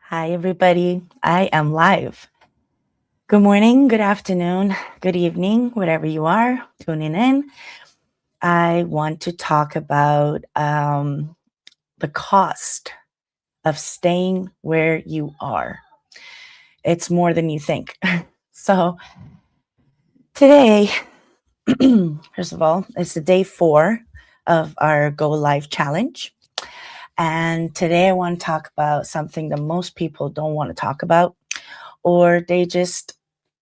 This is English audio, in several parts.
Hi, everybody. I am live. Good morning, good afternoon, good evening, wherever you are tuning in. I want to talk about the cost of staying where you are. It's more than you think. So, today, first of all, it's the day 4 of our Go Live challenge. And today, I want to talk about something that most people don't want to talk about, or they just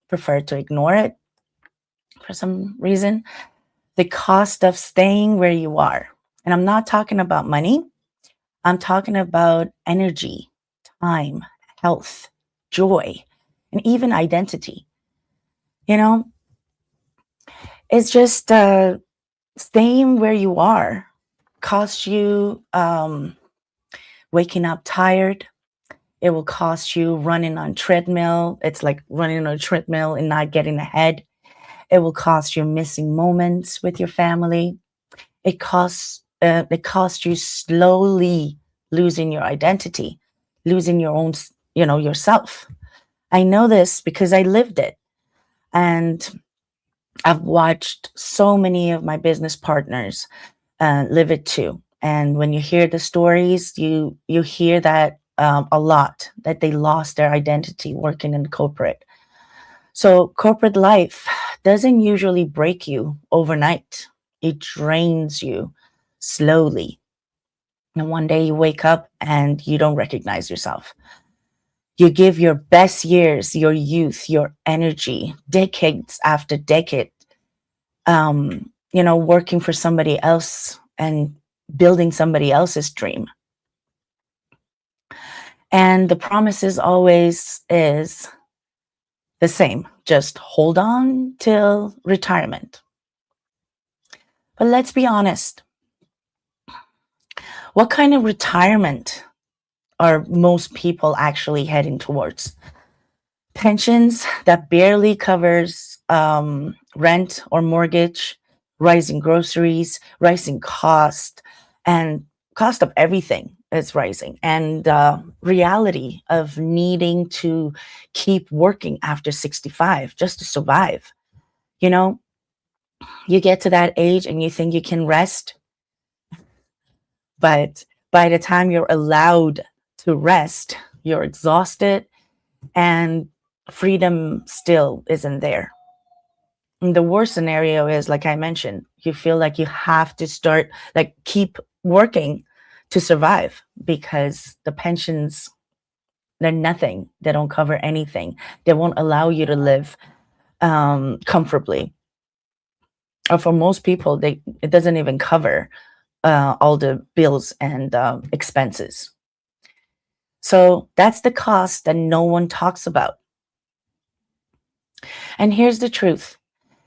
prefer to ignore it for some reason. The cost of staying where you are. And I'm not talking about money, I'm talking about energy, time, health, joy, and even identity. You know, it's just staying where you are costs you waking up tired. It will cost you running on treadmill. It's like running on a treadmill and not getting ahead. It will cost you missing moments with your family. It costs you slowly losing your identity, losing your own, yourself. I know this because I lived it, and I've watched so many of my business partners live it too. And when you hear the stories, you hear that a lot, that they lost their identity working in corporate. So corporate life doesn't usually break you overnight. It drains you slowly. And one day you wake up and you don't recognize yourself. You give your best years, your youth, your energy, decades after decade, working for somebody else and building somebody else's dream. And the promises always is the same. Just hold on till retirement. But let's be honest. What kind of retirement are most people actually heading towards? Pensions that barely covers rent or mortgage, rising groceries, rising cost, and cost of everything is rising, and reality of needing to keep working after 65 just to survive. You know, you get to that age and you think you can rest, but by the time you're allowed to rest, you're exhausted and freedom still isn't there. And the worst scenario is, like I mentioned, you feel like you have to start, like, keep working to survive because the pensions, they're nothing. They don't cover anything. They won't allow you to live comfortably. Or for most people, it doesn't even cover all the bills and expenses. So that's the cost that no one talks about. And here's the truth: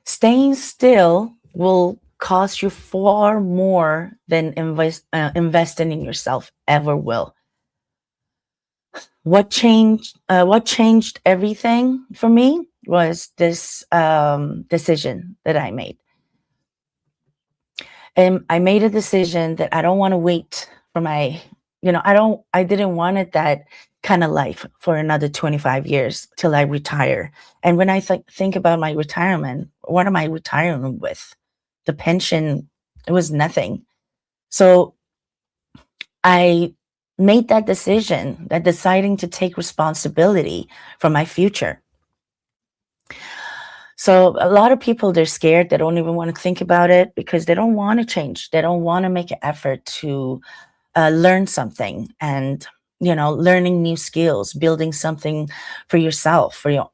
staying still will cost you far more than investing in yourself ever will. What changed everything for me was this decision that I made. And I made a decision that I don't want to wait for my, I didn't want it that kind of life for another 25 years till I retire. And when I think about my retirement, what am I retiring with? The pension, it was nothing. So I made that decision, that deciding to take responsibility for my future. So a lot of people, they're scared. They don't even want to think about it because they don't want to change. They don't want to make an effort to learn something, and learning new skills, building something for yourself, for your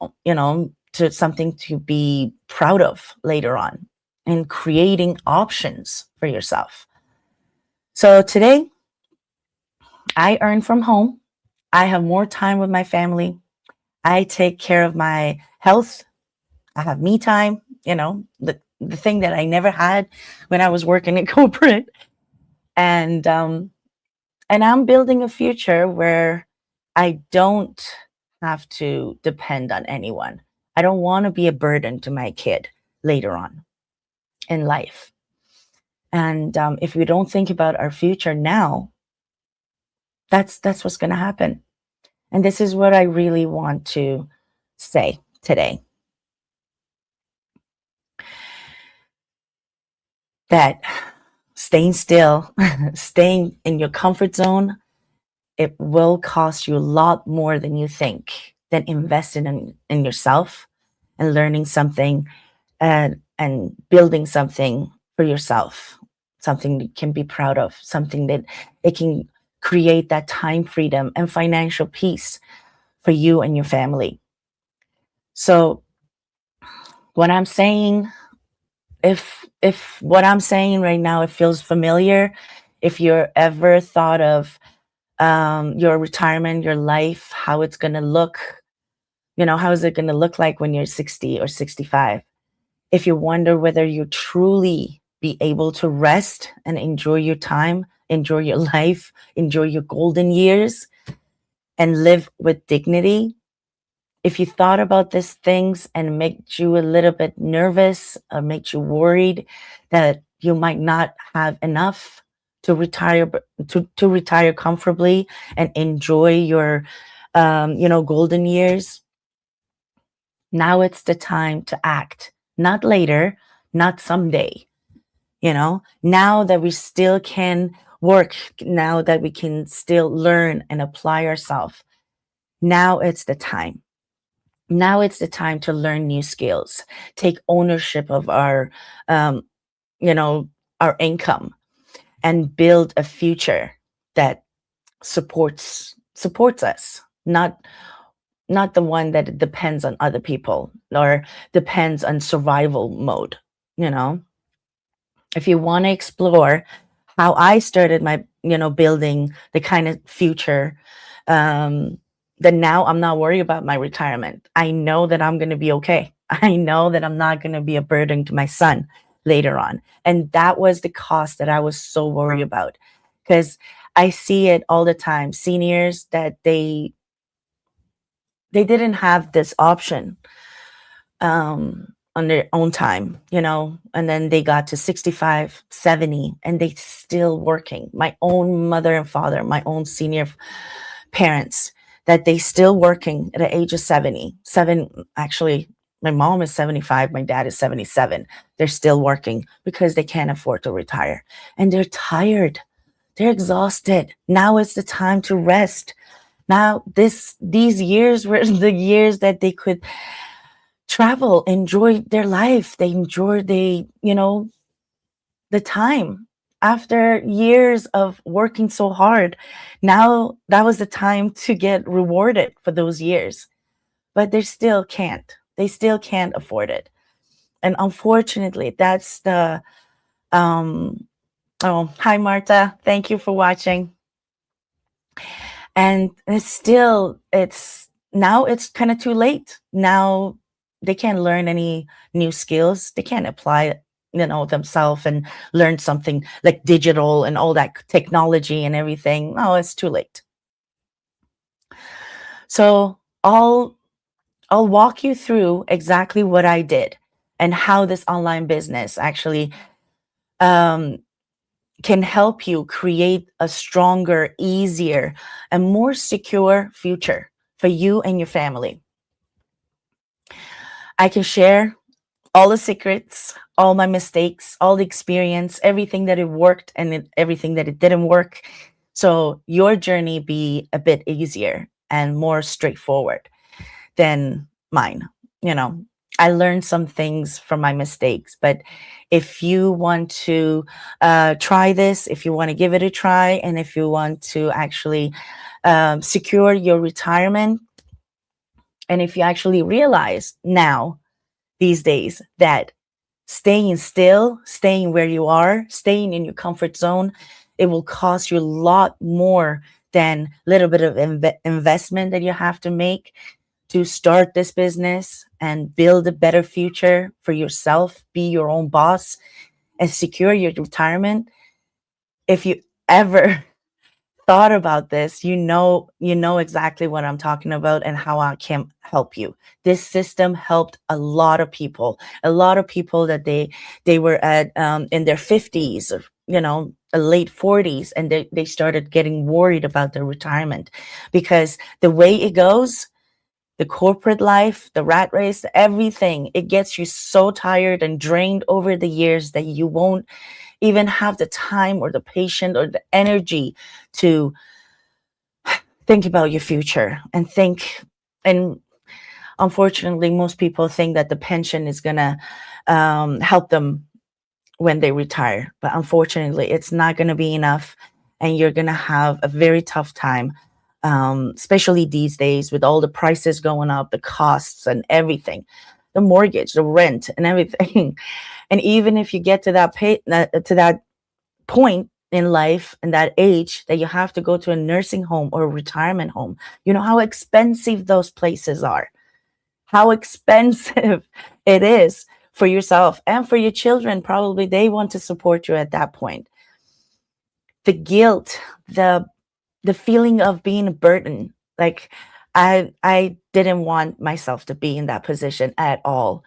to something to be proud of later on, and creating options for yourself. So today I earn from home. I have more time with my family. I take care of my health. I have me time, the thing that I never had when I was working in corporate. And I'm building a future where I don't have to depend on anyone. I don't want to be a burden to my kid later on in life. And if we don't think about our future now, that's what's going to happen. And this is what I really want to say today, that staying still, staying in your comfort zone, it will cost you a lot more than you think, than investing in yourself and learning something, and building something for yourself, something you can be proud of, something that it can create that time freedom and financial peace for you and your family. So what I'm saying, if what I'm saying right now, it feels familiar, if you're ever thought of your retirement, your life, how it's going to look, how is it going to look like when you're 60 or 65? If you wonder whether you truly be able to rest and enjoy your time, enjoy your life, enjoy your golden years, and live with dignity, if you thought about these things and make you a little bit nervous or make you worried that you might not have enough to retire, to retire comfortably and enjoy your golden years, now it's the time to act, not later, not someday. Now that we still can work, now that we can still learn and apply ourselves, now it's the time. Now it's the time to learn new skills, take ownership of um, you know, our income, and build a future that supports us, not the one that depends on other people or depends on survival mode. You know, if you want to explore how I started my, building the kind of future, um, then now I'm not worried about my retirement. I know that I'm going to be okay. I know that I'm not going to be a burden to my son later on. And that was the cost that I was so worried about, because I see it all the time. Seniors that they didn't have this option on their own time, and then they got to 65, 70, and they still working. My own mother and father, my own senior parents, that they still working at the age of 77. Actually, my mom is 75, my dad is 77. They're still working because they can't afford to retire. And they're tired. They're exhausted. Now is the time to rest. Now these years were the years that they could travel, enjoy their life. They enjoy the time after years of working so hard. Now that was the time to get rewarded for those years, but they still can't afford it. And unfortunately, that's the oh, hi Marta, thank you for watching. And it's now it's kind of too late. Now they can't learn any new skills, they can't apply, themselves and learn something like digital and all that technology and everything. No, it's too late. So I'll walk you through exactly what I did and how this online business actually um, can help you create a stronger, easier, and more secure future for you and your family. I can share all the secrets, all my mistakes, all the experience, everything that it worked and everything that it didn't work. So your journey be a bit easier and more straightforward than mine. You know, I learned some things from my mistakes, but if you want to try this, if you want to give it a try, and if you want to actually secure your retirement, and if you actually realize now these days that staying still, staying where you are, staying in your comfort zone, it will cost you a lot more than a little bit of investment that you have to make to start this business and build a better future for yourself, be your own boss, and secure your retirement. If you ever thought about this, you know exactly what I'm talking about and how I can help you. This system helped a lot of people that they were at in their 50s, or late 40s, and they started getting worried about their retirement, because the way it goes, the corporate life, the rat race, everything, it gets you so tired and drained over the years that you won't even have the time or the patience or the energy to think about your future and think. And unfortunately, most people think that the pension is going to help them when they retire. But unfortunately, it's not going to be enough. And you're going to have a very tough time, especially these days with all the prices going up, the costs and everything, the mortgage, the rent, and everything. And even if you get to that point in life and that age that you have to go to a nursing home or a retirement home, you know how expensive those places are, how expensive it is for yourself and for your children. Probably they want to support you at that point. The guilt, the feeling of being a burden. Like, I didn't want myself to be in that position at all.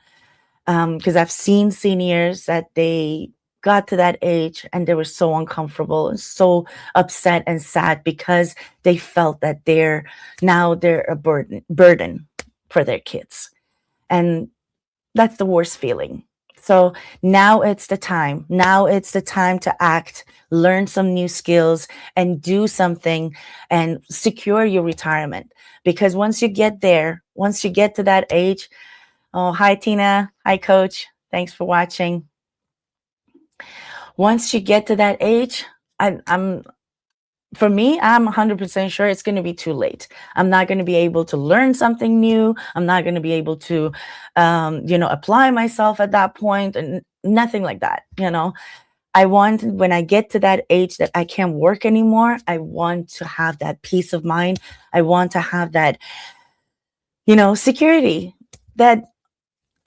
Because I've seen seniors that they got to that age and they were so uncomfortable and so upset and sad because they felt that they're a burden for their kids. And that's the worst feeling. So now it's the time. Now it's the time to act, learn some new skills, and do something and secure your retirement. Because once you get there, once you get to that age, oh, hi, Tina. Hi, Coach. Thanks for watching. Once you get to that age, I'm for me, I'm 100% sure it's going to be too late. I'm not going to be able to learn something new. I'm not going to be able to, apply myself at that point, and nothing like that. I want, when I get to that age that I can't work anymore, I want to have that peace of mind. I want to have that, security, that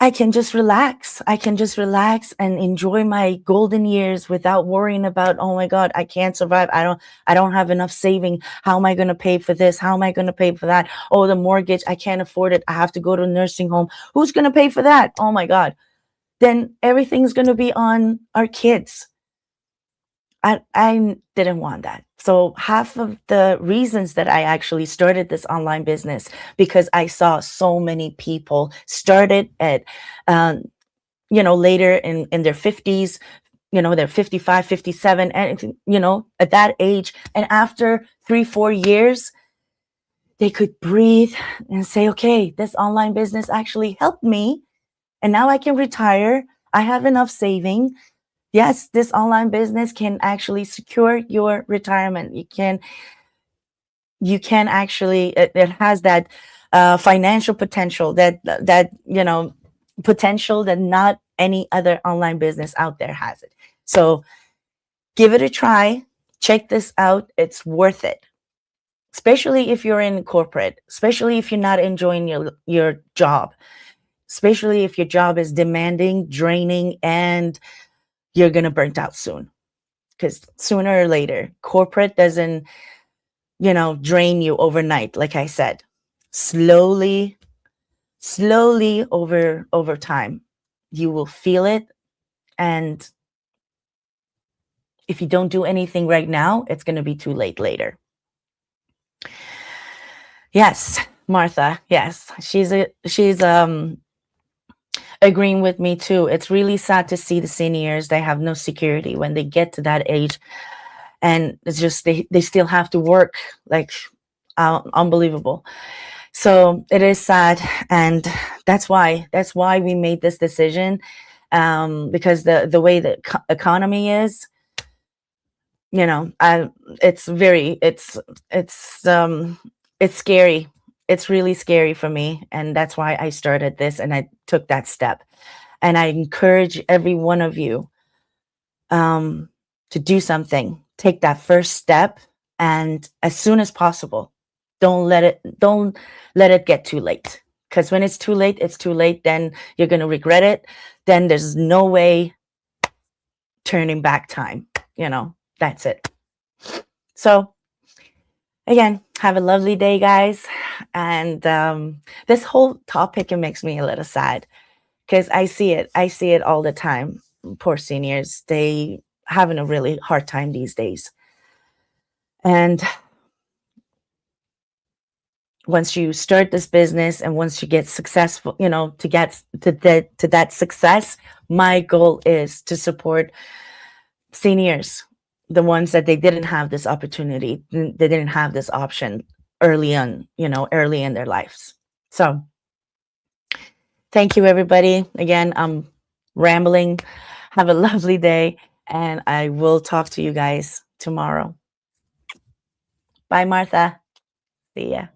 I can just relax. I can just relax and enjoy my golden years without worrying about, oh my God, I can't survive. I don't have enough saving. How am I going to pay for this? How am I going to pay for that? Oh, the mortgage, I can't afford it. I have to go to a nursing home. Who's going to pay for that? Oh my God. Then everything's going to be on our kids. I didn't want that. So half of the reasons that I actually started this online business, because I saw so many people started at, later in their 50s, they're 55, 57, and, at that age. And after 3, 4 years, they could breathe and say, okay, this online business actually helped me. And now I can retire. I have enough saving. Yes, this online business can actually secure your retirement. You can actually, it has that financial potential, that potential that not any other online business out there has it. So give it a try. Check this out. It's worth it. Especially if you're in corporate, especially if you're not enjoying your job, especially if your job is demanding, draining, and you're going to burn out soon. Because sooner or later, corporate doesn't, drain you overnight. Like I said, slowly, over time, you will feel it. And if you don't do anything right now, it's going to be too late later. Yes, Martha. Yes, she's agreeing with me too. It's really sad to see the seniors. They have no security when they get to that age, and it's just they still have to work, like, unbelievable. So it is sad, and that's why we made this decision, because the way the economy is, it's very it's scary. It's really scary for me, and that's why I started this and I took that step. And I encourage every one of you, to do something. Take that first step, and as soon as possible. Don't let it get too late. Because when it's too late, it's too late. Then you're gonna regret it. Then there's no way turning back time. That's it. So again, have a lovely day, guys. And this whole topic, it makes me a little sad, because I see it all the time. Poor seniors, they having a really hard time these days. And once you start this business and once you get successful, to get to that success, my goal is to support seniors, the ones that they didn't have this opportunity, they didn't have this option early on, early in their lives. So thank you, everybody. Again, I'm rambling. Have a lovely day, and I will talk to you guys tomorrow. Bye, Martha. See ya.